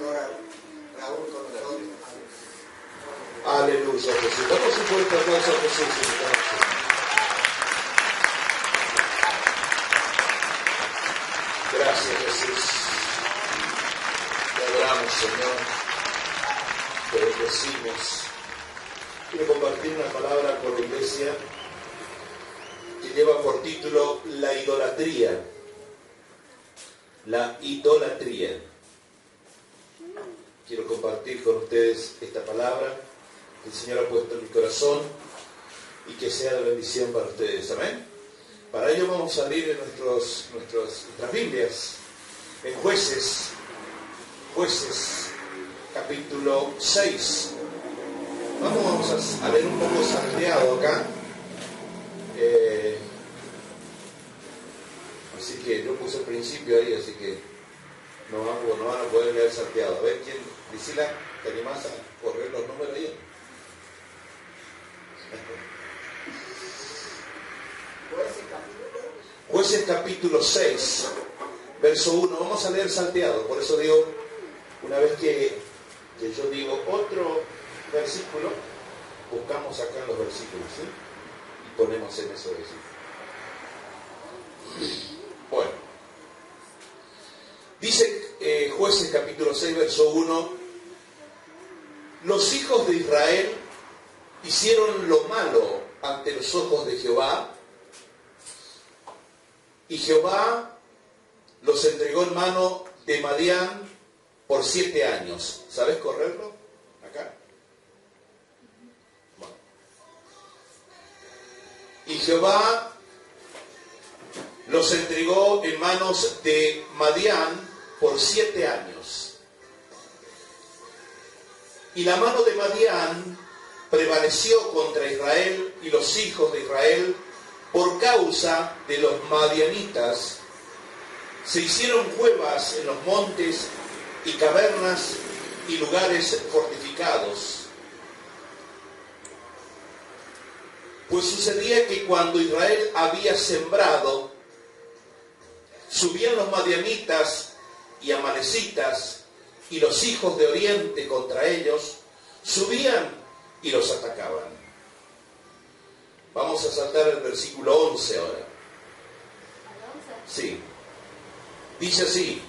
pastor Raúl con nosotros. Aleluya, Jesús. Damos un fuerte aplauso a Jesús. Gracias, Jesús. Te adoramos, Señor. Te bendecimos. Quiero compartir una palabra con la iglesia que lleva por título la idolatría. La idolatría. Quiero compartir con ustedes esta palabra que el Señor ha puesto en mi corazón y que sea de bendición para ustedes. Amén. Para ello vamos a abrir en nuestras Biblias en Jueces capítulo 6. Vamos a leer un poco salteado acá. Así que yo puse el principio ahí, así que no van a poder leer salteado. A ver, ¿quién? Priscila, ¿te animás a correr los números ahí? Jueces capítulo 6, verso 1. Vamos a leer salteado. Por eso digo, una vez que yo digo otro versículo, buscamos acá en los versículos, ¿sí? Y ponemos en esos versículos. Bueno, dice Jueces capítulo 6, verso 1: los hijos de Israel hicieron lo malo ante los ojos de Jehová, y Jehová los entregó en mano de Madián por 7 años. ¿Sabes correrlo? Acá. Bueno. Y Jehová los entregó en manos de Madián por 7 años. Y la mano de Madián prevaleció contra Israel y los hijos de Israel por causa de los madianitas. Se hicieron cuevas en los montes y cavernas y lugares fortificados. Pues sucedía que cuando Israel había sembrado, subían los madianitas y amalecitas y los hijos de Oriente contra ellos, subían y los atacaban. Vamos a saltar el versículo 11 ahora. Sí. Dice así: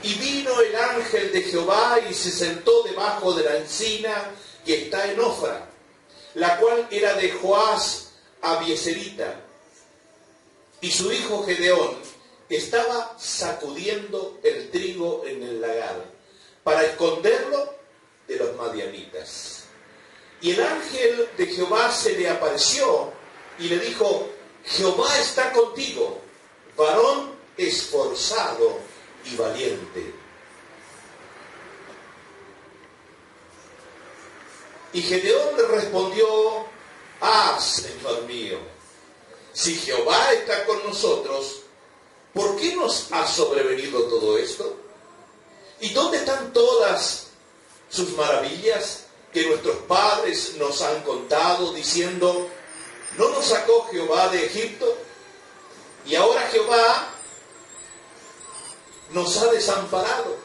y vino el ángel de Jehová y se sentó debajo de la encina que está en Ofra, la cual era de Joás Abieserita. Y su hijo Gedeón estaba sacudiendo el trigo en el lagar para esconderlo de los madianitas. Y el ángel de Jehová se le apareció y le dijo: Jehová está contigo, varón esforzado y valiente. Y Gedeón le respondió: Señor mío, si Jehová está con nosotros, ¿por qué nos ha sobrevenido todo esto? ¿Y dónde están todas sus maravillas que nuestros padres nos han contado, diciendo: ¿no nos sacó Jehová de Egipto? Y ahora Jehová nos ha desamparado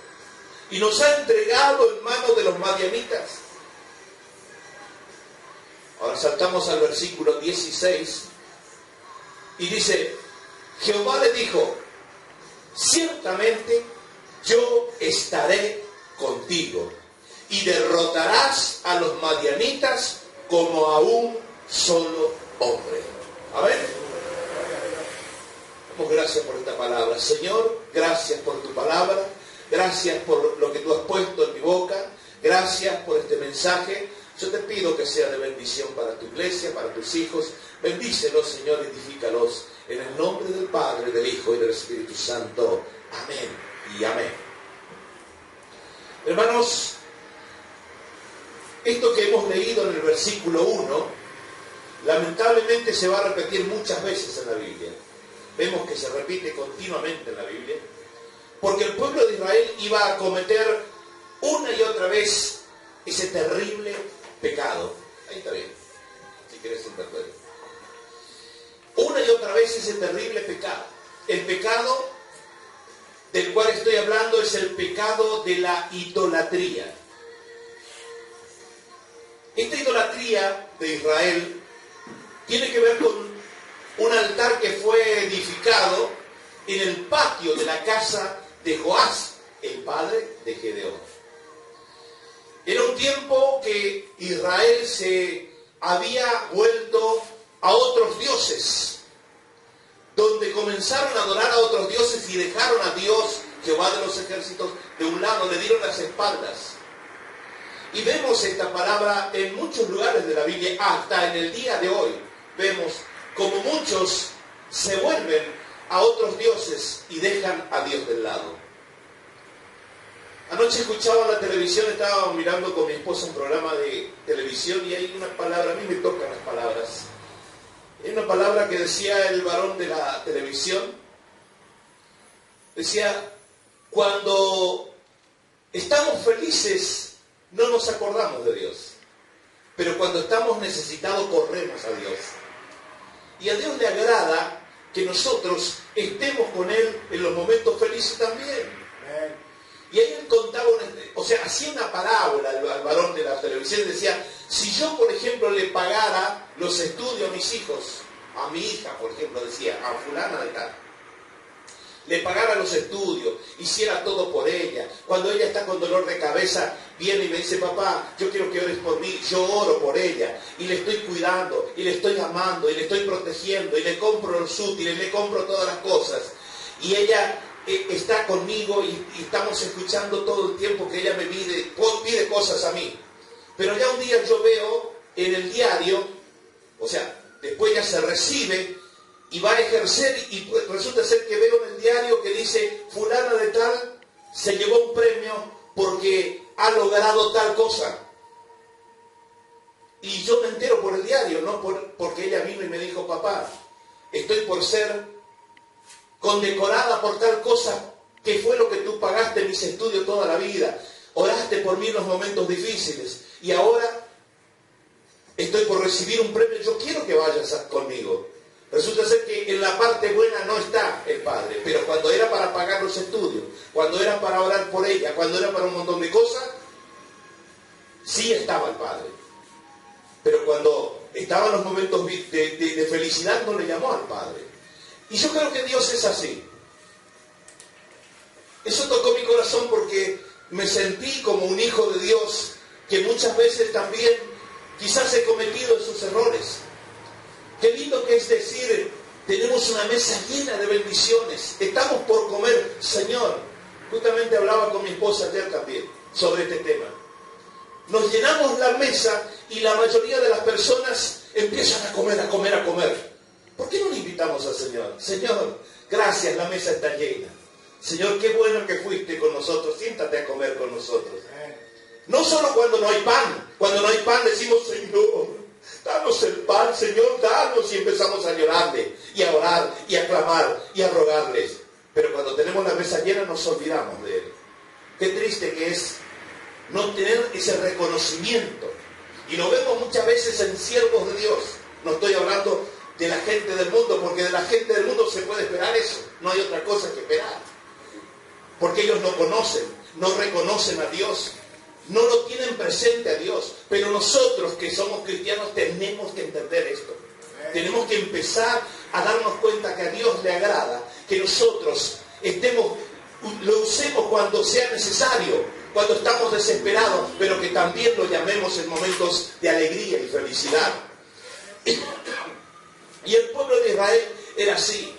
y nos ha entregado en manos de los madianitas. Ahora saltamos al versículo 16 y dice: Jehová le dijo: ciertamente yo estaré contigo y derrotarás a los madianitas como a un solo hombre. Amén. Damos gracias por esta palabra. Señor, gracias por tu palabra. Gracias por lo que tú has puesto en mi boca. Gracias por este mensaje. Yo te pido que sea de bendición para tu iglesia, para tus hijos. Bendícelos, Señor, edifícalos. En el nombre del Padre, del Hijo y del Espíritu Santo. Amén y amén. Hermanos, esto que hemos leído en el versículo 1, lamentablemente se va a repetir muchas veces en la Biblia. Vemos que se repite continuamente en la Biblia, porque el pueblo de Israel iba a cometer una y otra vez ese terrible pecado. Ahí está bien, si quieres interpretar. Una y otra vez ese terrible pecado. El pecado del cual estoy hablando es el pecado de la idolatría. Esta idolatría de Israel tiene que ver con un altar que fue edificado en el patio de la casa de Joás, el padre de Gedeón. Era un tiempo que Israel se había vuelto a otros dioses, donde comenzaron a adorar a otros dioses y dejaron a Dios, Jehová de los ejércitos, de un lado, le dieron las espaldas. Y vemos esta palabra en muchos lugares de la Biblia, hasta en el día de hoy. Vemos como muchos se vuelven a otros dioses y dejan a Dios del lado. Anoche escuchaba la televisión, estaba mirando con mi esposa un programa de televisión y hay una palabra, a mí me tocan las palabras. Hay una palabra que decía el varón de la televisión, decía, cuando estamos felices no nos acordamos de Dios, pero cuando estamos necesitados corremos a Dios. Y a Dios le agrada que nosotros estemos con Él en los momentos felices también. Y ahí él contaba, hacía una parábola al varón de la televisión, decía, si yo, por ejemplo, le pagara los estudios a mis hijos, a mi hija, por ejemplo, decía, a fulana de tal, le pagara los estudios, hiciera todo por ella, cuando ella está con dolor de cabeza, viene y me dice, papá, yo quiero que ores por mí, yo oro por ella, y le estoy cuidando, y le estoy amando, y le estoy protegiendo, y le compro los útiles, le compro todas las cosas, y ella está conmigo y estamos escuchando todo el tiempo que ella me pide cosas a mí. Pero ya un día yo veo en el diario, después ya se recibe y va a ejercer y resulta ser que veo en el diario que dice fulana de tal se llevó un premio porque ha logrado tal cosa. Y yo me entero por el diario, no porque ella vino y me dijo, papá, estoy por ser condecorada por tal cosa, que fue lo que tú pagaste en mis estudios toda la vida, oraste por mí en los momentos difíciles, y ahora estoy por recibir un premio, yo quiero que vayas conmigo. Resulta ser que en la parte buena no está el Padre, pero cuando era para pagar los estudios, cuando era para orar por ella, cuando era para un montón de cosas, sí estaba el Padre. Pero cuando estaban los momentos de felicidad, no le llamó al Padre. Y yo creo que Dios es así. Eso tocó mi corazón porque me sentí como un hijo de Dios que muchas veces también quizás he cometido esos errores. Qué lindo que es decir, tenemos una mesa llena de bendiciones, estamos por comer. Señor, justamente hablaba con mi esposa ayer también sobre este tema. Nos llenamos la mesa y la mayoría de las personas empiezan a comer. ¿Por qué no le invitamos al Señor? Señor, gracias, la mesa está llena. Señor, qué bueno que fuiste con nosotros, siéntate a comer con nosotros. No solo cuando no hay pan decimos, Señor, danos el pan, Señor, danos, y empezamos a llorarle, y a orar, y a clamar, y a rogarles. Pero cuando tenemos la mesa llena nos olvidamos de Él. Qué triste que es no tener ese reconocimiento. Y lo vemos muchas veces en siervos de Dios. No estoy hablando de la gente del mundo, porque de la gente del mundo se puede esperar eso. No hay otra cosa que esperar. Porque ellos no conocen, no reconocen a Dios, no lo tienen presente a Dios. Pero nosotros que somos cristianos tenemos que entender esto. Tenemos que empezar a darnos cuenta que a Dios le agrada que nosotros lo usemos cuando sea necesario, cuando estamos desesperados, pero que también lo llamemos en momentos de alegría y felicidad. Y el pueblo de Israel era así.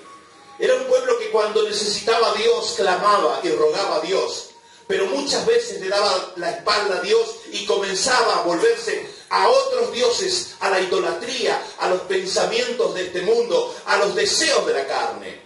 Era un pueblo que cuando necesitaba a Dios clamaba y rogaba a Dios, pero muchas veces le daba la espalda a Dios y comenzaba a volverse a otros dioses, a la idolatría, a los pensamientos de este mundo, a los deseos de la carne.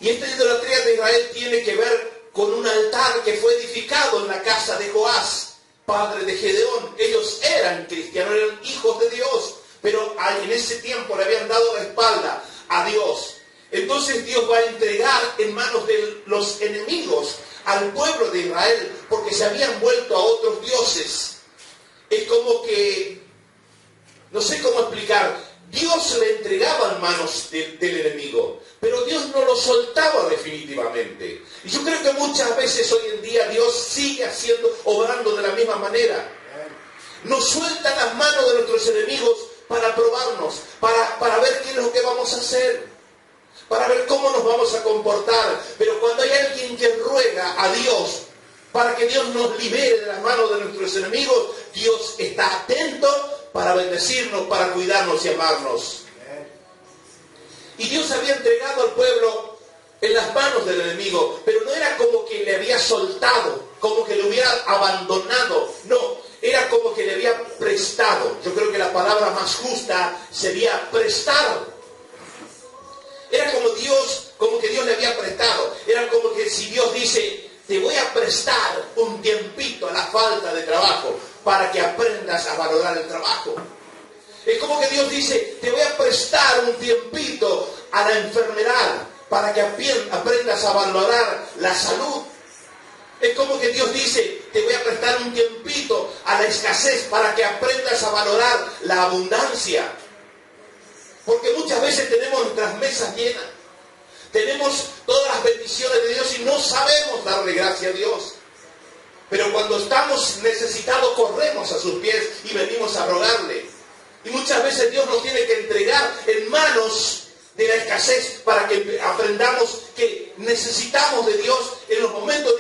Y esta idolatría de Israel tiene que ver con un altar que fue edificado en la casa de Joás, padre de Gedeón. Ellos eran cristianos, eran hijos de Dios, pero en ese tiempo le habían dado la espalda a Dios. Entonces Dios va a entregar en manos de los enemigos al pueblo de Israel, porque se habían vuelto a otros dioses. Es como que, no sé cómo explicar, Dios le entregaba en manos del enemigo, pero Dios no lo soltaba definitivamente. Y yo creo que muchas veces hoy en día Dios sigue obrando de la misma manera. Nos suelta las manos de nuestros enemigos para probarnos, para ver qué es lo que vamos a hacer, para ver cómo nos vamos a comportar. Pero cuando hay alguien que ruega a Dios para que Dios nos libere de las manos de nuestros enemigos, Dios está atento para bendecirnos, para cuidarnos y amarnos. Y Dios había entregado al pueblo en las manos del enemigo, pero no era como que le había soltado, como que le hubiera abandonado. No, era como que le había prestado. Yo creo que la palabra más justa sería prestar. Era como que Dios le había prestado. Era como que si Dios dice, te voy a prestar un tiempito a la falta de trabajo para que aprendas a valorar el trabajo. Es como que Dios dice, te voy a prestar un tiempito a la enfermedad para que aprendas a valorar la salud. Es como que Dios dice, te voy a prestar un tiempito a la escasez para que aprendas a valorar la abundancia. Porque muchas veces tenemos nuestras mesas llenas. Tenemos todas las bendiciones de Dios y no sabemos darle gracias a Dios. Pero cuando estamos necesitados, corremos a sus pies y venimos a rogarle. Y muchas veces Dios nos tiene que entregar en manos de la escasez para que aprendamos que necesitamos de Dios en los momentos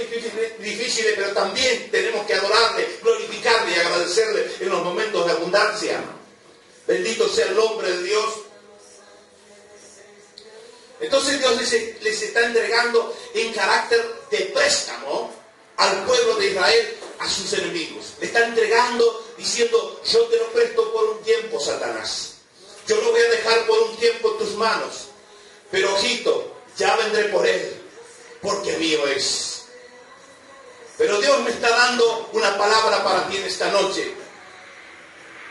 difíciles, pero también tenemos que adorarle, glorificarle y agradecerle en los momentos de abundancia. Bendito sea el nombre de Dios. Entonces Dios les está entregando en carácter de préstamo al pueblo de Israel a sus enemigos. Le está entregando diciendo, yo te lo presto por un tiempo, Satanás. Yo lo voy a dejar por un tiempo en tus manos. Pero ojito, ya vendré por él, porque mío es. Pero Dios me está dando una palabra para ti en esta noche.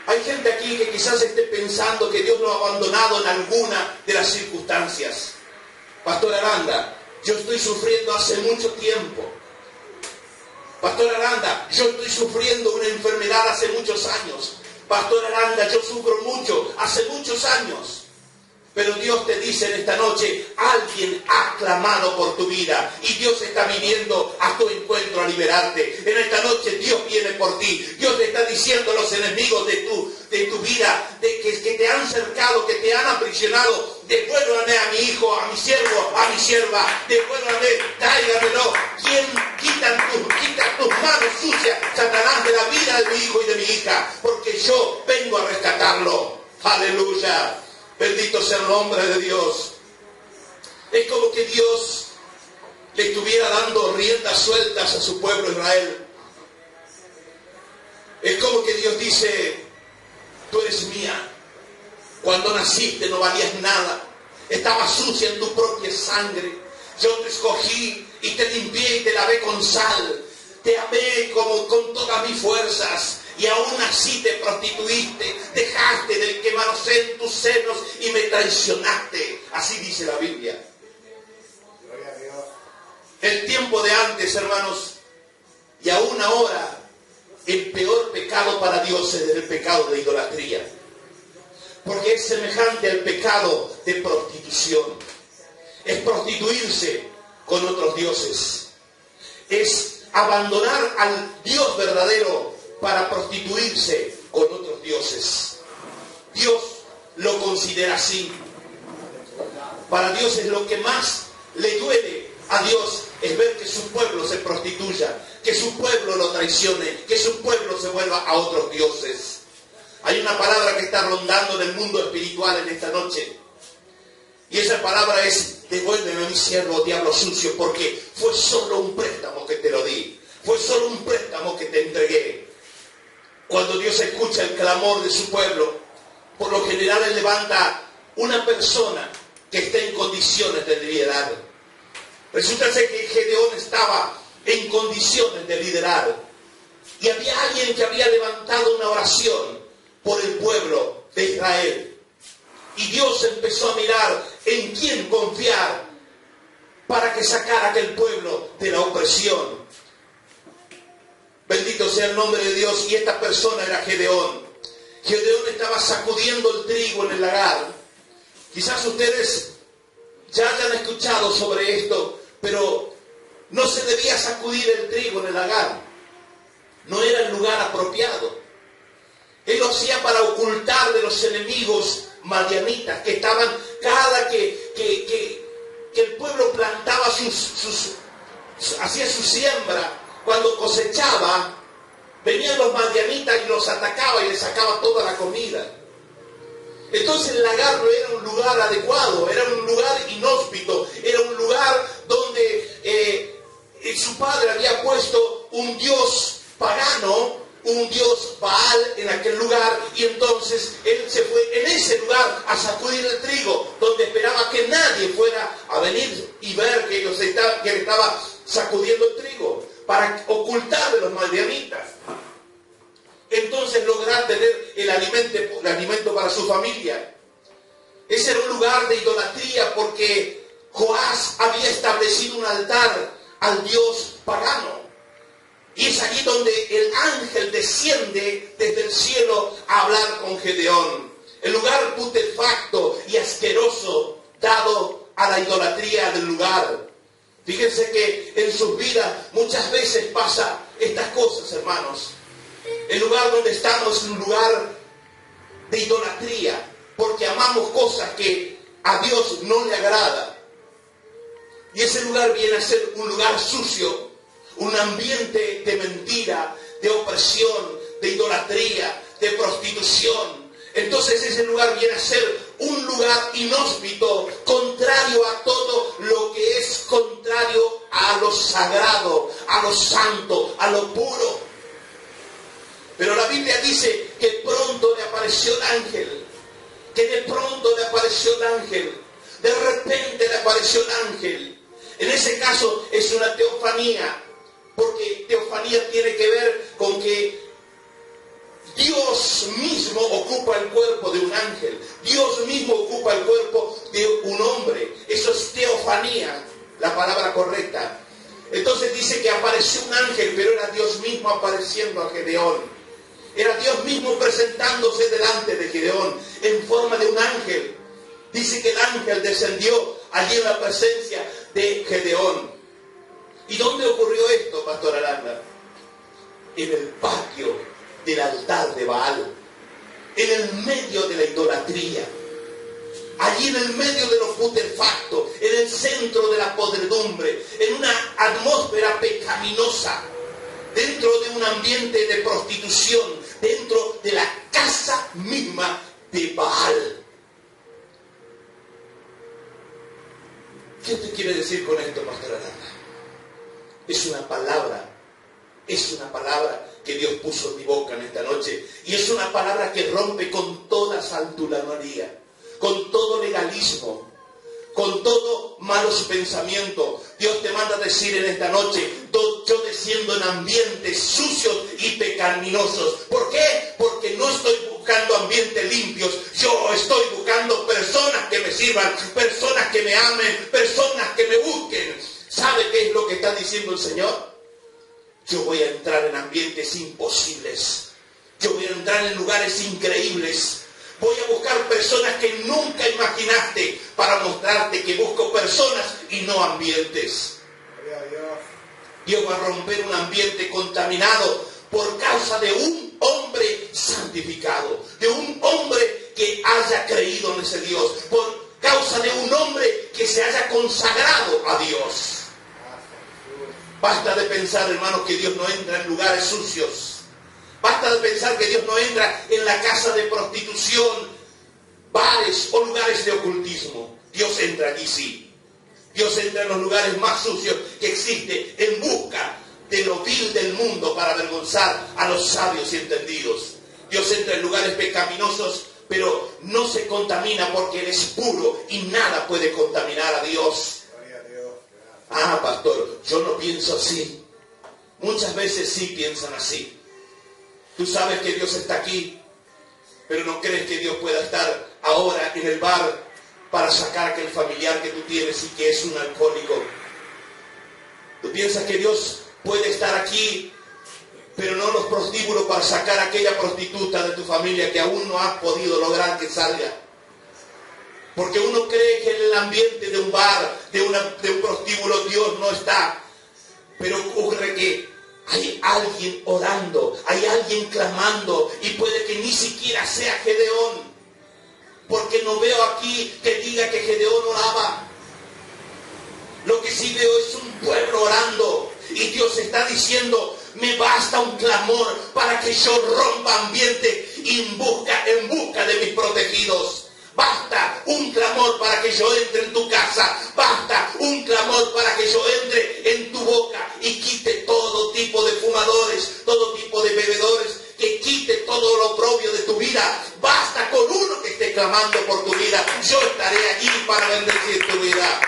Hay gente aquí que quizás esté pensando que Dios lo ha abandonado en alguna de las circunstancias. Pastor Aranda, yo estoy sufriendo hace mucho tiempo. Pastor Aranda, yo estoy sufriendo una enfermedad hace muchos años. Pastor Aranda, yo sufro mucho hace muchos años. Pero Dios te dice en esta noche, alguien ha clamado por tu vida y Dios está viniendo a tu encuentro a liberarte. En esta noche Dios viene por ti. Dios te está diciendo a los enemigos de tu vida, que te han cercado, que te han aprisionado, devuélvame a mi hijo, a mi siervo, a mi sierva, devuélvame, tráigamelo. ¿Quién quita tus manos sucias, Satanás, de la vida de mi hijo y de mi hija? Porque yo vengo a rescatarlo. Aleluya. Bendito sea el nombre de Dios. Es como que Dios le estuviera dando riendas sueltas a su pueblo Israel. Es como que Dios dice, tú eres mía. Cuando naciste no valías nada. Estabas sucia en tu propia sangre. Yo te escogí y te limpié y te lavé con sal. Te amé con todas mis fuerzas. Y aún así te prostituiste, dejaste de que manoseen tus senos y me traicionaste. Así dice la Biblia. El tiempo de antes, hermanos, y aún ahora, el peor pecado para Dios es el pecado de idolatría. Porque es semejante al pecado de prostitución. Es prostituirse con otros dioses. Es abandonar al Dios verdadero para prostituirse con otros dioses. Dios lo considera así. Para Dios es lo que más le duele a Dios, es ver que su pueblo se prostituya, que su pueblo lo traicione, que su pueblo se vuelva a otros dioses. Hay una palabra que está rondando en el mundo espiritual en esta noche. Y esa palabra es, devuélveme a mi siervo, diablo sucio, porque fue solo un préstamo que te lo di. Fue solo un préstamo que te entregué. Cuando Dios escucha el clamor de su pueblo, por lo general Él levanta una persona que esté en condiciones de liderar. Resulta ser que Gedeón estaba en condiciones de liderar. Y había alguien que había levantado una oración por el pueblo de Israel. Y Dios empezó a mirar en quién confiar para que sacara aquel pueblo de la opresión. Bendito sea el nombre de Dios. Y esta persona era Gedeón. Gedeón estaba sacudiendo el trigo en el lagar. Quizás ustedes ya hayan escuchado sobre esto, pero no se debía sacudir el trigo en el lagar. No era el lugar apropiado. Él lo hacía para ocultar de los enemigos madianitas que estaban cada que el pueblo plantaba hacía su siembra. Cuando cosechaba, venían los madianitas y los atacaba y les sacaba toda la comida. Entonces el lagar no era un lugar adecuado, era un lugar inhóspito, era un lugar donde su padre había puesto un dios pagano, un dios Baal en aquel lugar, y entonces él se fue en ese lugar a sacudir el trigo, donde esperaba que nadie fuera a venir y ver que él estaba sacudiendo el trigo, para ocultar de los madianitas. Entonces lograr tener el alimento para su familia. Ese era un lugar de idolatría porque Joás había establecido un altar al dios pagano. Y es allí donde el ángel desciende desde el cielo a hablar con Gedeón. El lugar putrefacto y asqueroso dado a la idolatría del lugar. Fíjense que en sus vidas muchas veces pasa estas cosas, hermanos. El lugar donde estamos es un lugar de idolatría, porque amamos cosas que a Dios no le agrada. Y ese lugar viene a ser un lugar sucio, un ambiente de mentira, de opresión, de idolatría, de prostitución. Entonces ese lugar viene a ser un lugar inhóspito, contrario a todo lo que es contrario a lo sagrado, a lo santo, a lo puro. Pero la Biblia dice que pronto le apareció el ángel, que de pronto le apareció el ángel, de repente le apareció el ángel. En ese caso es una teofanía, porque teofanía tiene que ver con que Dios mismo ocupa el cuerpo de un ángel, Dios mismo ocupa el cuerpo de un hombre. Eso es teofanía, la palabra correcta. Entonces dice que apareció un ángel, pero era Dios mismo apareciendo a Gedeón. Era Dios mismo presentándose delante de Gedeón en forma de un ángel. Dice que el ángel descendió allí en la presencia de Gedeón. ¿Y dónde ocurrió esto, Pastor Aranda? En el patio del altar de Baal, en el medio de la idolatría, allí en el medio de lo putrefacto, en el centro de la podredumbre, en una atmósfera pecaminosa, dentro de un ambiente de prostitución, dentro de la casa misma de Baal. ¿Qué te quiere decir con esto, Pastor Aranda? Es una palabra que Dios puso en mi boca en esta noche, y es una palabra que rompe con toda santurronería, con todo legalismo, con todo malos pensamientos. Dios te manda a decir en esta noche: yo desciendo en ambientes sucios y pecaminosos. ¿Por qué? Porque no estoy buscando ambientes limpios. Yo estoy buscando personas que me sirvan, personas que me amen, personas que me busquen. ¿Sabe qué es lo que está diciendo el Señor? Yo voy a entrar en ambientes imposibles. Yo voy a entrar en lugares increíbles. Voy a buscar personas que nunca imaginaste para mostrarte que busco personas y no ambientes. Dios va a romper un ambiente contaminado por causa de un hombre santificado, de un hombre que haya creído en ese Dios, por causa de un hombre que se haya consagrado a Dios. Basta de pensar, hermanos, que Dios no entra en lugares sucios. Basta de pensar que Dios no entra en la casa de prostitución, bares o lugares de ocultismo. Dios entra allí, sí. Dios entra en los lugares más sucios que existe en busca de lo vil del mundo para avergonzar a los sabios y entendidos. Dios entra en lugares pecaminosos, pero no se contamina porque Él es puro y nada puede contaminar a Dios. Ah, pastor, yo no pienso así. Muchas veces sí piensan así. Tú sabes que Dios está aquí, pero no crees que Dios pueda estar ahora en el bar para sacar a aquel familiar que tú tienes y que es un alcohólico. Tú piensas que Dios puede estar aquí, pero no en los prostíbulos para sacar a aquella prostituta de tu familia que aún no has podido lograr que salga. Porque uno cree que en el ambiente de un bar, de un prostíbulo, Dios no está. Pero ocurre que hay alguien orando, hay alguien clamando, y puede que ni siquiera sea Gedeón. Porque no veo aquí que diga que Gedeón oraba. Lo que sí veo es un pueblo orando. Y Dios está diciendo, me basta un clamor para que yo rompa ambiente en busca de mis protegidos. Basta un clamor para que yo entre en tu casa. Basta un clamor para que yo entre en tu boca y quite todo tipo de fumadores, todo tipo de bebedores, que quite todo lo oprobio de tu vida. Basta con uno que esté clamando por tu vida. Yo estaré allí para bendecir tu vida.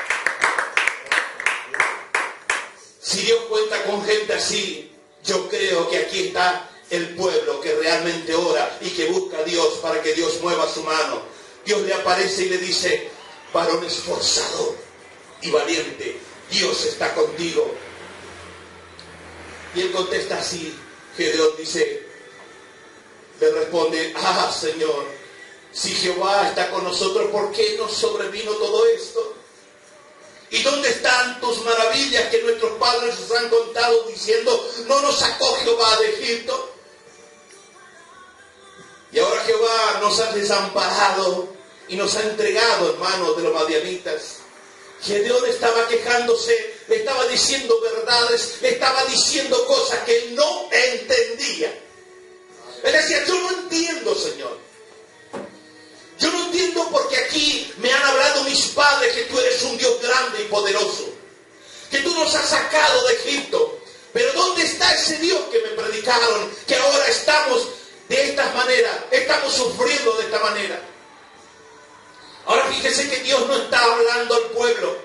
Si Dios cuenta con gente así, yo creo que aquí está el pueblo que realmente ora y que busca a Dios para que Dios mueva su mano. Dios le aparece y le dice, varón esforzado y valiente, Dios está contigo. Y él contesta así. Gedeón le responde, Señor, si Jehová está con nosotros, ¿por qué nos sobrevino todo esto? ¿Y dónde están tus maravillas que nuestros padres nos han contado diciendo, no nos sacó Jehová de Egipto? Y ahora Jehová nos ha desamparado y nos ha entregado en manos de los madianitas. Gedeón estaba quejándose, le estaba diciendo verdades, le estaba diciendo cosas que él no entendía. Él decía, yo no entiendo, Señor. Yo no entiendo porque aquí me han hablado mis padres que tú eres un Dios grande y poderoso, que tú nos has sacado de Egipto. Pero ¿dónde está ese Dios que me predicaron? Que ahora estamos de esta manera, estamos sufriendo de esta manera. Ahora fíjese que Dios no estaba hablando al pueblo.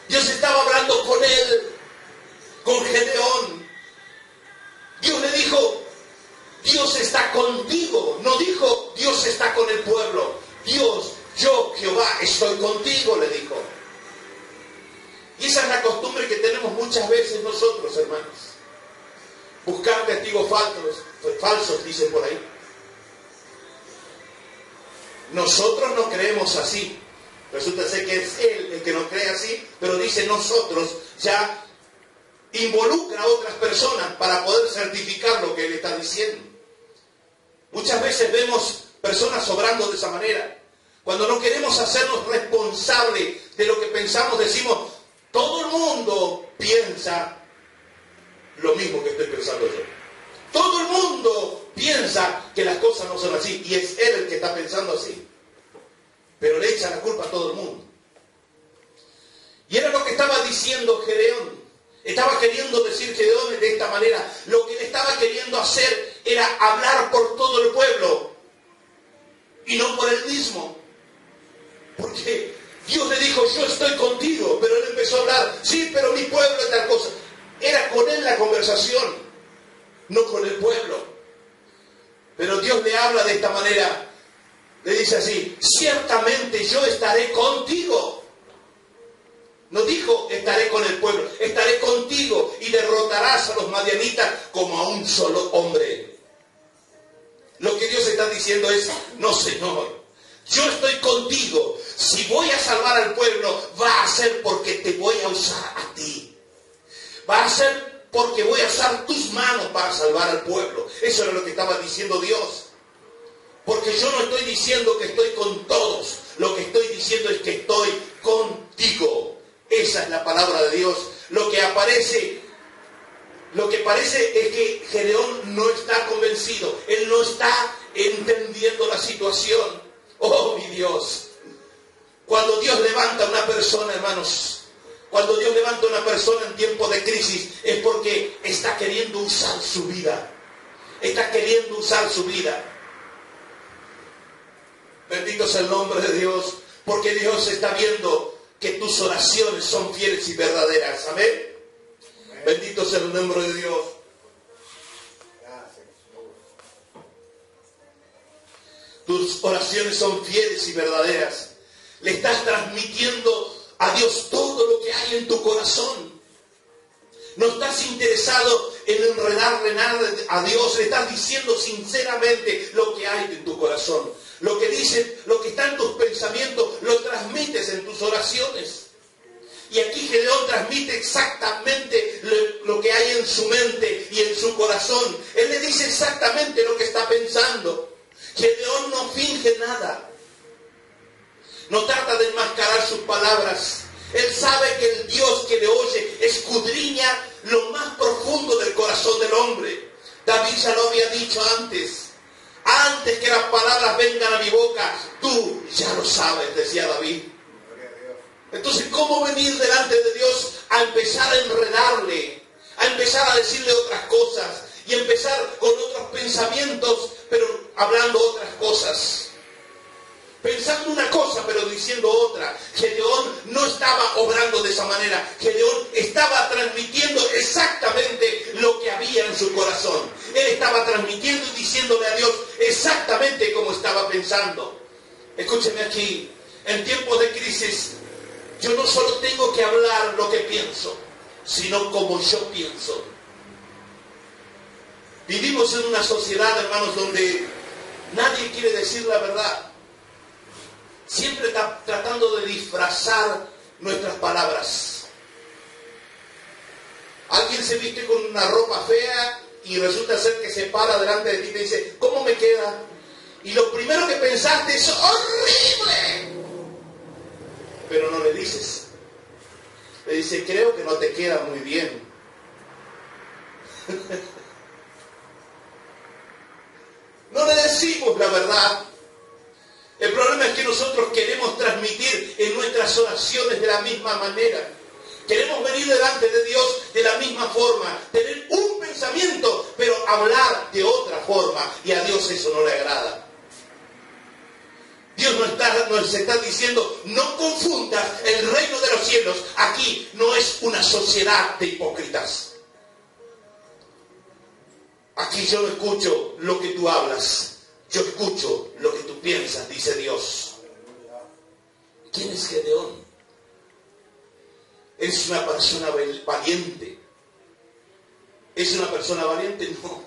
Dios estaba hablando con él, con Gedeón. Dios le dijo, Dios está contigo. No dijo, Dios está con el pueblo. Dios, yo, Jehová, estoy contigo, le dijo. Y esa es la costumbre que tenemos muchas veces nosotros, hermanos. Buscar testigos falsos, dicen por ahí. Nosotros no creemos así. Resulta ser que es él el que no cree así, pero dice nosotros, ya involucra a otras personas para poder certificar lo que él está diciendo. Muchas veces vemos personas obrando de esa manera. Cuando no queremos hacernos responsables de lo que pensamos, decimos, todo el mundo piensa lo mismo que estoy pensando yo. Todo el mundo piensa que las cosas no son así, y es él el que está pensando así. Pero le echa la culpa a todo el mundo. Y era lo que estaba diciendo Gedeón. Estaba queriendo decir Gedeón de esta manera. Lo que él estaba queriendo hacer era hablar por todo el pueblo y no por él mismo. Porque Dios le dijo, yo estoy contigo, pero él empezó a hablar, sí, pero mi pueblo es tal cosa. Era con él la conversación, no con el pueblo. Pero Dios le habla de esta manera. Le dice así, ciertamente yo estaré contigo. No dijo, estaré con el pueblo, estaré contigo y derrotarás a los madianitas como a un solo hombre. Lo que Dios está diciendo es, no, Señor, yo estoy contigo. Si voy a salvar al pueblo, va a ser porque te voy a usar a ti. Va a ser porque voy a usar tus manos para salvar al pueblo. Eso era lo que estaba diciendo Dios. Porque yo no estoy diciendo que estoy con todos. Lo que estoy diciendo es que estoy contigo. Esa es la palabra de Dios. Lo que parece es que Gedeón no está convencido. Él no está entendiendo la situación. Oh, mi Dios. Cuando Dios levanta a una persona, hermanos, cuando Dios levanta a una persona en tiempos de crisis, es porque está queriendo usar su vida. Está queriendo usar su vida. Bendito sea el nombre de Dios, porque Dios está viendo que tus oraciones son fieles y verdaderas. Amén. Bendito sea el nombre de Dios. Tus oraciones son fieles y verdaderas. Le estás transmitiendo a Dios todo lo que hay en tu corazón. No estás interesado en enredar renar a Dios, le estás diciendo sinceramente lo que hay en tu corazón. Lo que dice, lo que está en tus pensamientos, lo transmites en tus oraciones. Y aquí Gedeón transmite exactamente lo que hay en su mente y en su corazón. Él le dice exactamente lo que está pensando. Gedeón no finge nada. No trata de enmascarar sus palabras. Él sabe que el Dios que le oye escudriña lo más profundo del corazón del hombre. David ya lo había dicho antes. Antes que las palabras vengan a mi boca, tú ya lo sabes, decía David. Entonces, ¿cómo venir delante de Dios a empezar a enredarle? A empezar a decirle otras cosas y empezar con otros pensamientos, pero hablando otras cosas. Pensando una cosa, pero diciendo otra. Gedeón no estaba obrando de esa manera. Gedeón estaba transmitiendo exactamente lo que había en su corazón. Él estaba transmitiendo y diciéndole a Dios exactamente como estaba pensando. Escúcheme aquí. En tiempos de crisis, yo no solo tengo que hablar lo que pienso, sino como yo pienso. Vivimos en una sociedad, hermanos, donde nadie quiere decir la verdad. Siempre está tratando de disfrazar nuestras palabras. Alguien se viste con una ropa fea y resulta ser que se para delante de ti y te dice, ¿cómo me queda? Y lo primero que pensaste es horrible. Pero no le dices. Le dice, creo que no te queda muy bien. No le decimos la verdad. El problema es que nosotros queremos transmitir en nuestras oraciones de la misma manera. Queremos venir delante de Dios de la misma forma, tener un pensamiento, pero hablar de otra forma. Y a Dios eso no le agrada. Dios nos está diciendo, no confundas el reino de los cielos. Aquí no es una sociedad de hipócritas. Aquí yo no escucho lo que tú hablas. Yo escucho lo que tú piensas, dice Dios. ¿Quién es Gedeón? ¿Es una persona valiente? ¿Es una persona valiente? No.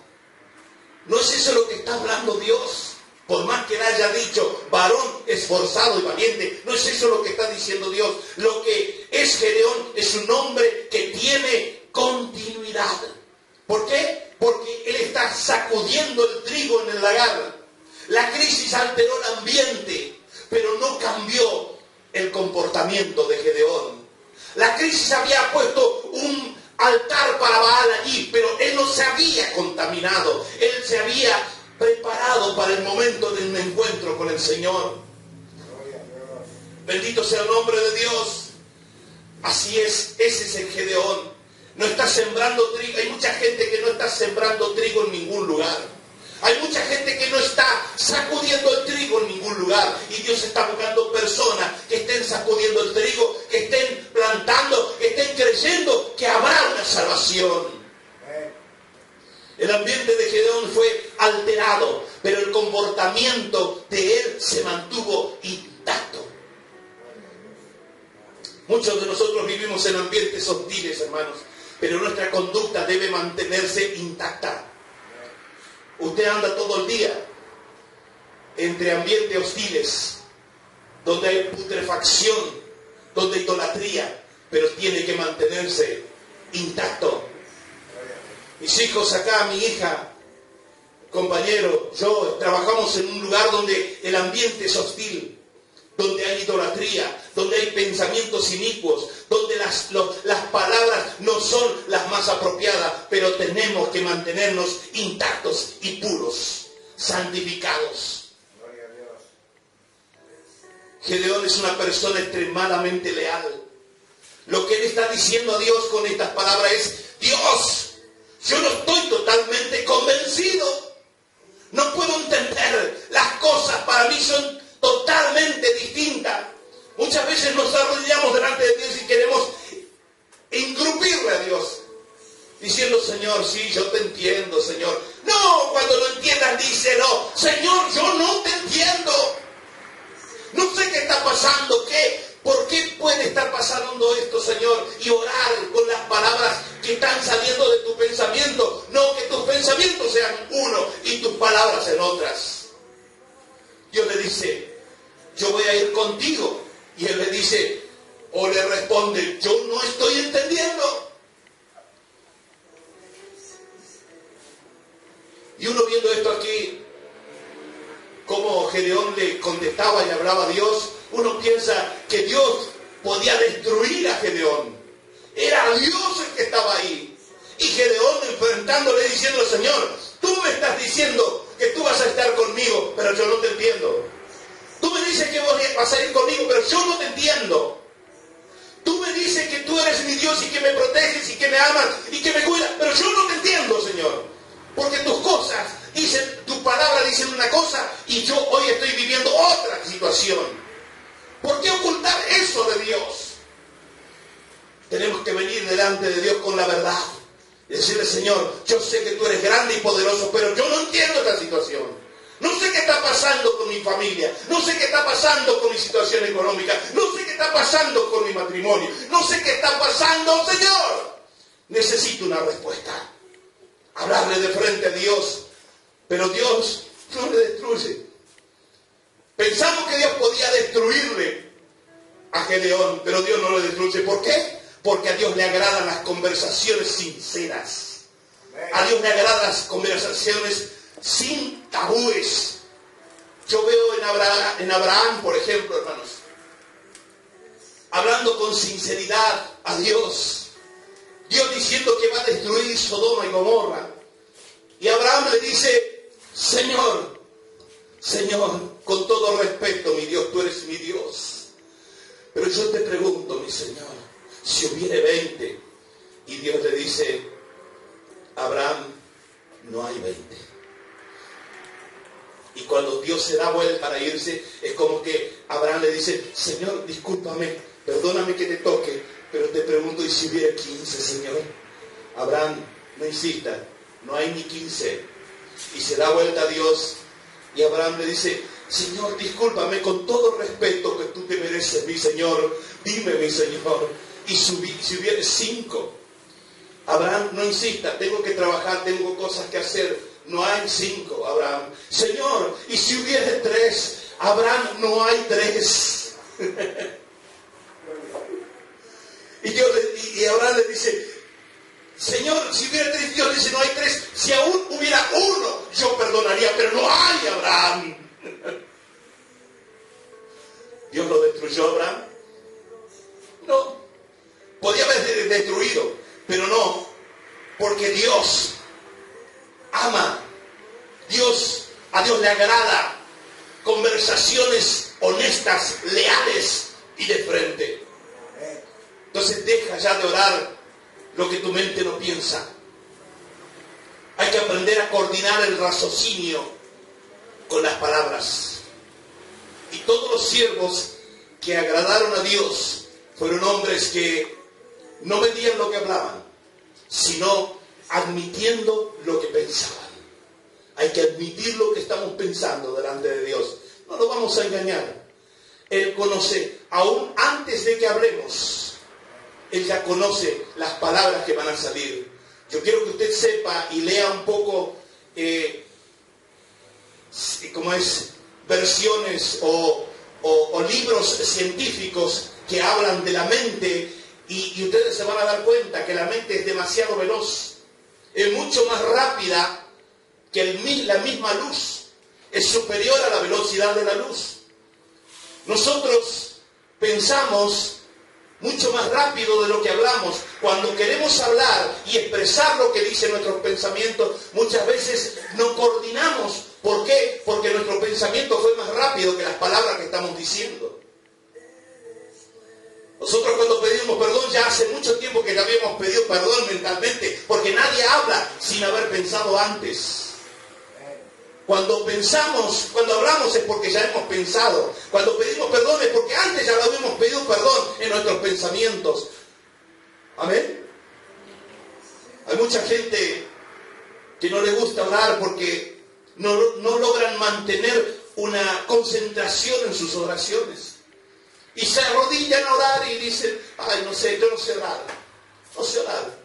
No es eso lo que está hablando Dios. Por más que le haya dicho varón esforzado y valiente, no es eso lo que está diciendo Dios. Lo que es Gedeón es un hombre que tiene continuidad. ¿Por qué? Porque él está sacudiendo el trigo en el lagar. La crisis alteró el ambiente, pero no cambió el comportamiento de Gedeón. La crisis había puesto un altar para Baal allí, pero él no se había contaminado. Él se había preparado para el momento de un encuentro con el Señor. Bendito sea el nombre de Dios. Así es, ese es el Gedeón. No está sembrando trigo. Hay mucha gente que no está sembrando trigo en ningún lugar. Hay mucha gente que no está sacudiendo el trigo en ningún lugar. Y Dios está buscando personas que estén sacudiendo el trigo, que estén plantando, que estén creyendo que habrá una salvación. El ambiente de Gedeón fue alterado, pero el comportamiento de él se mantuvo intacto. Muchos de nosotros vivimos en ambientes hostiles, hermanos, pero nuestra conducta debe mantenerse intacta. Usted anda todo el día entre ambientes hostiles, donde hay putrefacción, donde hay idolatría, pero tiene que mantenerse intacto. Mis hijos acá, mi hija, compañero, yo, trabajamos en un lugar donde el ambiente es hostil, donde hay idolatría, donde hay pensamientos inicuos, donde las palabras no son las más apropiadas, pero tenemos que mantenernos intactos y puros, santificados. Gedeón es una persona extremadamente leal. Lo que él está diciendo a Dios con estas palabras es, Dios, yo no estoy totalmente convencido. No puedo entender. Las cosas para mí son totalmente distintas. Muchas veces nos arrodillamos delante de Dios y queremos engrupirle a Dios, diciendo, Señor, sí, yo te entiendo, Señor. No, cuando lo entiendas, díselo, Señor, yo no te entiendo. No sé qué está pasando, ¿por qué puede estar pasando esto, Señor? Y orar con las palabras que están saliendo de tu pensamiento. No que tú Y uno viendo esto aquí, cómo Gedeón le contestaba y hablaba a Dios, uno piensa que Dios podía destruir a Gedeón. Era Dios el que estaba ahí. Y Gedeón enfrentándole diciendo, Señor, tú me estás diciendo que tú vas a estar conmigo, pero yo no te entiendo. Tú me dices que vas a ir conmigo, pero yo no te entiendo. Tú me dices que tú eres mi Dios y que me proteges y que me amas y que me cuidas, pero yo no te entiendo, Señor. Porque tus cosas dicen, tu palabra dicen una cosa y yo hoy estoy viviendo otra situación. ¿Por qué ocultar eso de Dios? Tenemos que venir delante de Dios con la verdad. Y decirle, Señor, yo sé que tú eres grande y poderoso, pero yo no entiendo esta situación. No sé qué está pasando con mi familia. No sé qué está pasando con mi situación económica. No sé qué está pasando con mi matrimonio. No sé qué está pasando, Señor. Necesito una respuesta. Hablarle de frente a Dios. Pero Dios no le destruye. Pensamos que Dios podía destruirle a Gedeón, pero Dios no le destruye. ¿Por qué? Porque a Dios le agradan las conversaciones sinceras. A Dios le agradan las conversaciones sin tabúes. Yo veo en Abraham, por ejemplo, hermanos, hablando con sinceridad a Dios. Dios diciendo que va a destruir Sodoma y Gomorra. Y Abraham le dice, Señor, con todo respeto, mi Dios, tú eres mi Dios. Pero yo te pregunto, mi Señor, si hubiere 20, y Dios le dice, Abraham, no hay 20. Y cuando Dios se da vuelta para irse, es como que Abraham le dice, Señor, discúlpame, perdóname que te toque, pero te pregunto, ¿y si hubiera 15, Señor? Abraham, no insista, no hay ni 15. Y se da vuelta a Dios, y Abraham le dice, Señor, discúlpame, con todo respeto que tú te mereces, mi Señor, dime, mi Señor, y si hubiera 5. Abraham, no insista, tengo que trabajar, tengo cosas que hacer. No hay 5, Abraham. Señor, y si hubiera 3, Abraham, no hay 3. y Abraham le dice, Señor, si hubiera 3, Dios dice, no hay 3. Si aún hubiera 1, yo perdonaría, pero no hay, Abraham. ¿Dios lo destruyó, Abraham? No. Podía haber destruido, pero no. Porque Dios ama. A Dios le agrada conversaciones honestas, leales y de frente. Entonces deja ya de orar lo que tu mente no piensa. Hay que aprender a coordinar el raciocinio con las palabras. Y todos los siervos que agradaron a Dios fueron hombres que no medían lo que hablaban, sino admitiendo lo que pensaban. Hay que admitir lo que estamos pensando delante de Dios. No lo vamos a engañar. Él conoce, aún antes de que hablemos, Él ya conoce las palabras que van a salir. Yo quiero que usted sepa y lea un poco, versiones o libros científicos que hablan de la mente, y ustedes se van a dar cuenta que la mente es demasiado veloz. Es mucho más rápida que la misma luz. Es superior a la velocidad de la luz. Nosotros pensamos mucho más rápido de lo que hablamos. Cuando queremos hablar y expresar lo que dicen nuestros pensamientos, muchas veces no coordinamos. ¿Por qué? Porque nuestro pensamiento fue más rápido que las palabras que estamos diciendo. Nosotros cuando pedimos perdón, ya hace mucho tiempo que ya habíamos pedido perdón mentalmente, porque nadie habla sin haber pensado antes. Cuando hablamos es porque ya hemos pensado. Cuando pedimos perdón es porque antes ya lo habíamos pedido perdón en nuestros pensamientos. Amén. Hay mucha gente que no le gusta orar porque no logran mantener una concentración en sus oraciones. Y se arrodillan a orar y dicen, ay, no sé, yo no sé orar. No sé orar.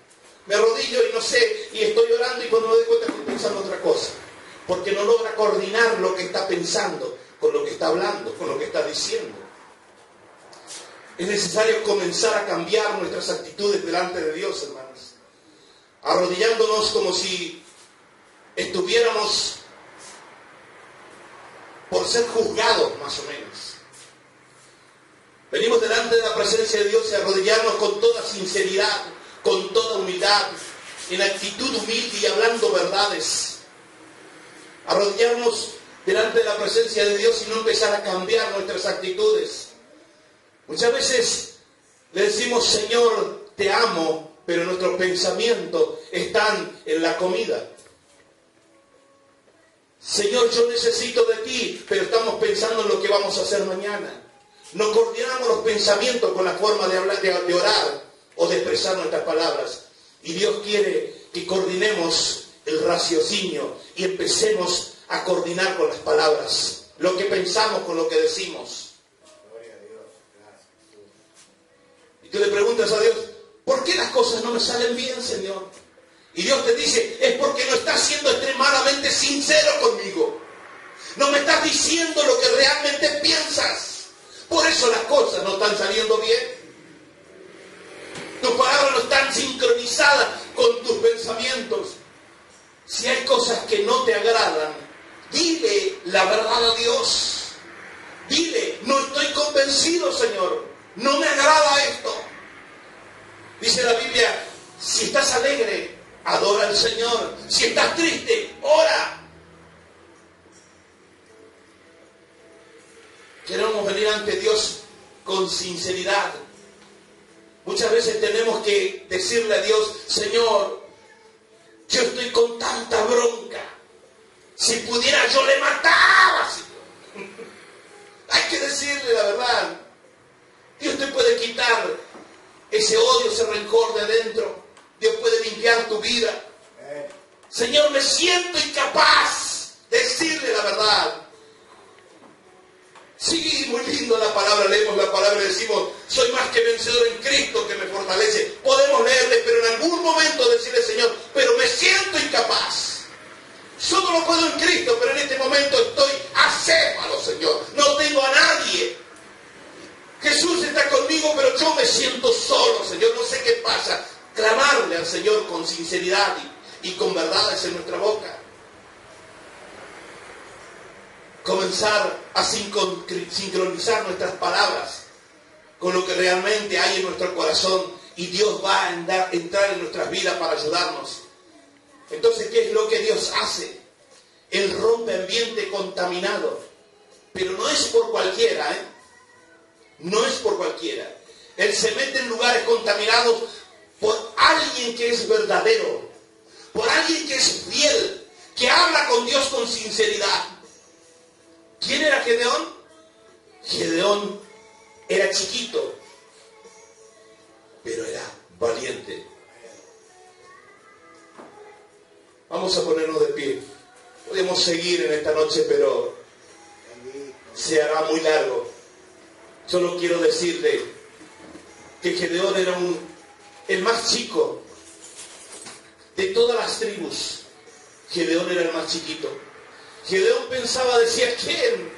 Me arrodillo y no sé, y estoy orando y cuando me doy cuenta estoy pensando otra cosa. Porque no logra coordinar lo que está pensando con lo que está hablando, con lo que está diciendo. Es necesario comenzar a cambiar nuestras actitudes delante de Dios, hermanos. Arrodillándonos como si estuviéramos por ser juzgados, más o menos. Venimos delante de la presencia de Dios y arrodillarnos con toda sinceridad, con toda humildad, en actitud humilde y hablando verdades. Arrodillarnos delante de la presencia de Dios y no empezar a cambiar nuestras actitudes. Muchas veces le decimos, Señor, te amo, pero nuestros pensamientos están en la comida. Señor, yo necesito de ti, pero estamos pensando en lo que vamos a hacer mañana. No coordinamos los pensamientos con la forma de hablar, de orar o de expresar nuestras palabras. Y Dios quiere que coordinemos el raciocinio y empecemos a coordinar con las palabras, lo que pensamos con lo que decimos. Gloria a Dios. Gracias. Y tú le preguntas a Dios, ¿por qué las cosas no me salen bien, Señor? Y Dios te dice, es porque no estás siendo extremadamente sincero conmigo. No me estás diciendo lo que realmente piensas. Por eso las cosas no están saliendo bien. Tus palabras no están sincronizadas con tus pensamientos. Si hay cosas que no te agradan, dile la verdad a Dios. Dile, no estoy convencido, Señor. No me agrada esto. Dice la Biblia, si estás alegre, adora al Señor. Si estás triste, ora. Queremos venir ante Dios con sinceridad. Muchas veces tenemos que decirle a Dios, Señor, yo estoy con tanta bronca. Si pudiera yo le mataba, Señor. Hay que decirle la verdad. Dios te puede quitar ese odio, ese rencor de adentro. Dios puede limpiar tu vida. Señor, me siento incapaz de decirle la verdad. Sí, muy lindo la palabra, leemos la palabra y decimos, soy más que vencedor en Cristo que me fortalece. Podemos leerle, pero en algún momento decirle, Señor, pero me siento incapaz. Solo lo puedo en Cristo, pero en este momento estoy acéfalo, Señor. No tengo a nadie. Jesús está conmigo, pero yo me siento solo, Señor. No sé qué pasa. Clamarle al Señor con sinceridad y con verdades en nuestra boca. Comenzar a sincronizar nuestras palabras con lo que realmente hay en nuestro corazón y Dios va a entrar en nuestras vidas para ayudarnos. Entonces, ¿qué es lo que Dios hace? Él rompe ambiente contaminado, pero no es por cualquiera, no es por cualquiera. Él se mete en lugares contaminados por alguien que es verdadero, por alguien que es fiel, que habla con Dios con sinceridad. ¿Quién era Gedeón? Gedeón era chiquito, pero era valiente. Vamos a ponernos de pie. Podemos seguir en esta noche, pero se hará muy largo. Solo quiero decirle que Gedeón era el más chico de todas las tribus. Gedeón era el más chiquito. Gedeón pensaba, decía, ¿quién?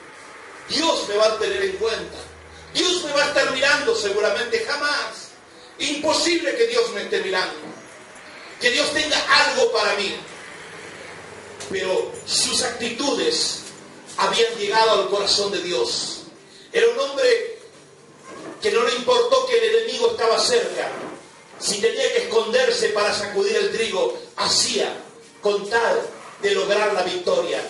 Dios me va a tener en cuenta. Dios me va a estar mirando seguramente, jamás. Imposible que Dios me esté mirando. Que Dios tenga algo para mí. Pero sus actitudes habían llegado al corazón de Dios. Era un hombre que no le importó que el enemigo estaba cerca. Si tenía que esconderse para sacudir el trigo, hacía con tal de lograr la victoria.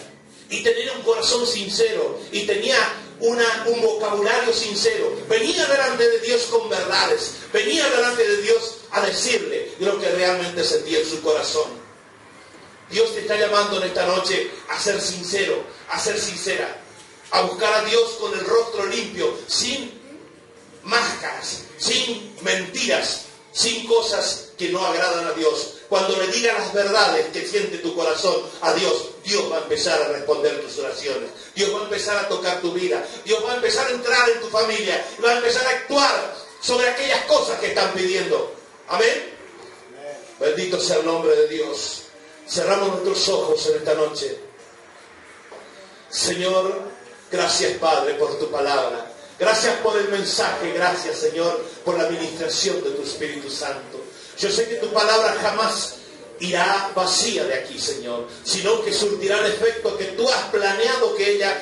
Y tenía un corazón sincero, y tenía un vocabulario sincero. Venía delante de Dios con verdades. Venía delante de Dios a decirle lo que realmente sentía en su corazón. Dios te está llamando en esta noche a ser sincero, a ser sincera, a buscar a Dios con el rostro limpio, sin máscaras, sin mentiras, sin cosas que no agradan a Dios. Cuando le digas las verdades que siente tu corazón a Dios, Dios va a empezar a responder tus oraciones. Dios va a empezar a tocar tu vida. Dios va a empezar a entrar en tu familia. Va a empezar a actuar sobre aquellas cosas que están pidiendo. Amén. Bendito sea el nombre de Dios. Cerramos nuestros ojos en esta noche. Señor, gracias Padre por tu palabra. Gracias por el mensaje. Gracias Señor por la administración de tu Espíritu Santo. Yo sé que tu palabra jamás irá vacía de aquí, Señor, sino que surtirá el efecto que tú has planeado que ella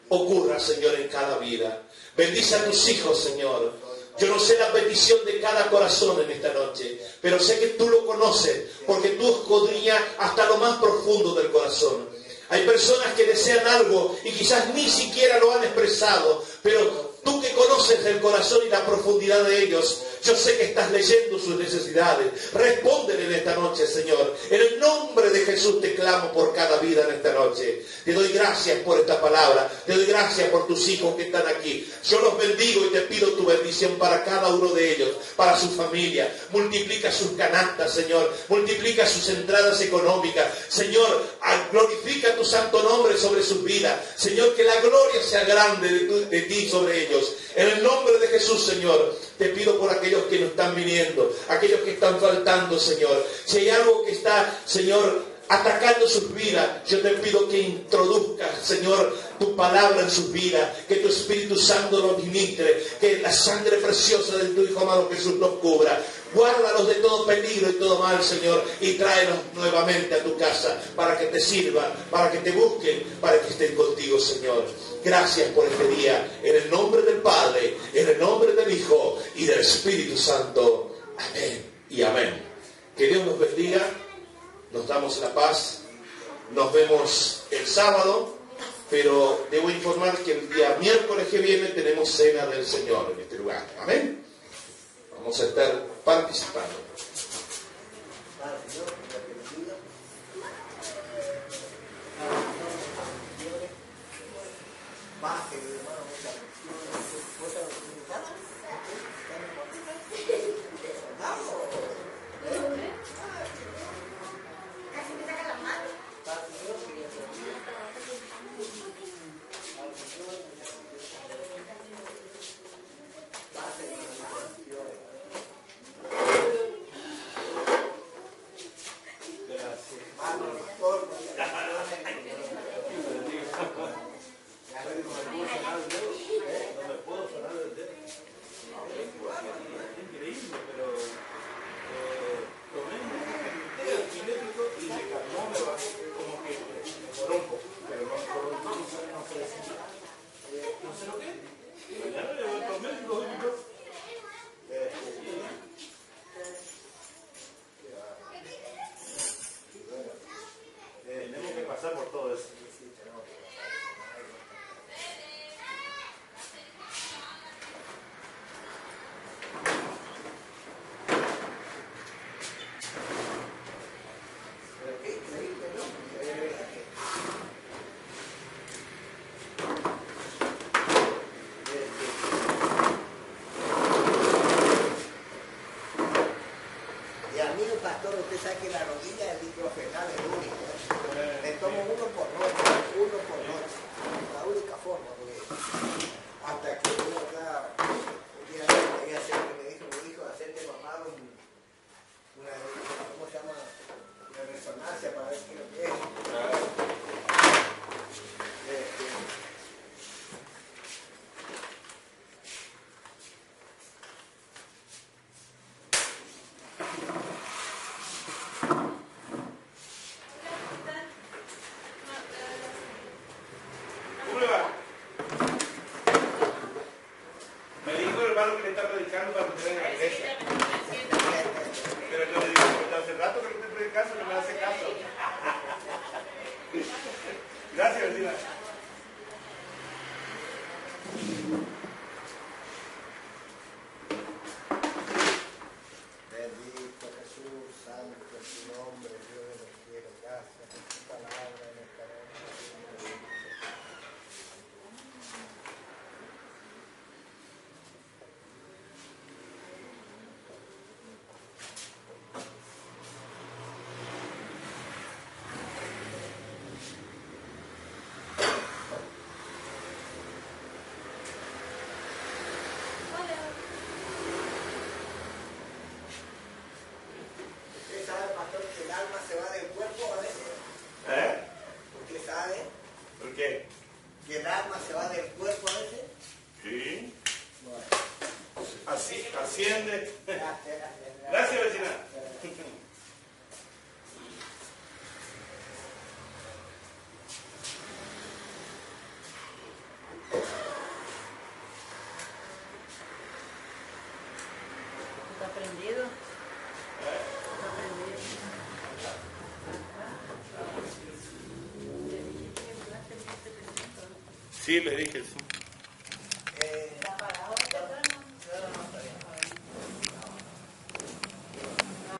ocurra, Señor, en cada vida. Bendice a tus hijos, Señor. Yo no sé la petición de cada corazón en esta noche, pero sé que tú lo conoces, porque tú escudriñas hasta lo más profundo del corazón. Hay personas que desean algo y quizás ni siquiera lo han expresado, pero tú que conoces el corazón y la profundidad de ellos, yo sé que estás leyendo sus necesidades. Respóndele en esta noche, Señor. En el nombre de Jesús te clamo por cada vida en esta noche. Te doy gracias por esta palabra. Te doy gracias por tus hijos que están aquí. Yo los bendigo y te pido tu bendición para cada uno de ellos, para su familia. Multiplica sus canastas, Señor. Multiplica sus entradas económicas. Señor, glorifica tu santo nombre sobre sus vidas. Señor, que la gloria sea grande de ti sobre ellos. En el nombre de Jesús, Señor, te pido por aquellos que no están viniendo, aquellos que están faltando, Señor. Si hay algo que está, Señor, atacando sus vidas, yo te pido que introduzcas, Señor, tu palabra en sus vidas, que tu Espíritu Santo los ministre, que la sangre preciosa de tu Hijo amado Jesús los cubra. Guárdalos de todo peligro y todo mal, Señor, y tráelos nuevamente a tu casa para que te sirvan, para que te busquen, para que estén contigo, Señor. Gracias por este día, en el nombre del Padre, en el nombre del Hijo y del Espíritu Santo. Amén y amén. Que Dios nos bendiga, nos damos la paz, nos vemos el sábado, pero debo informar que el día miércoles que viene tenemos cena del Señor en este lugar. Amén. Vamos a estar participando. prendido? ¿Está prendido? Le dijiste que hablaste, ¿no? Sí, le dije, sí. ¿Está apagado?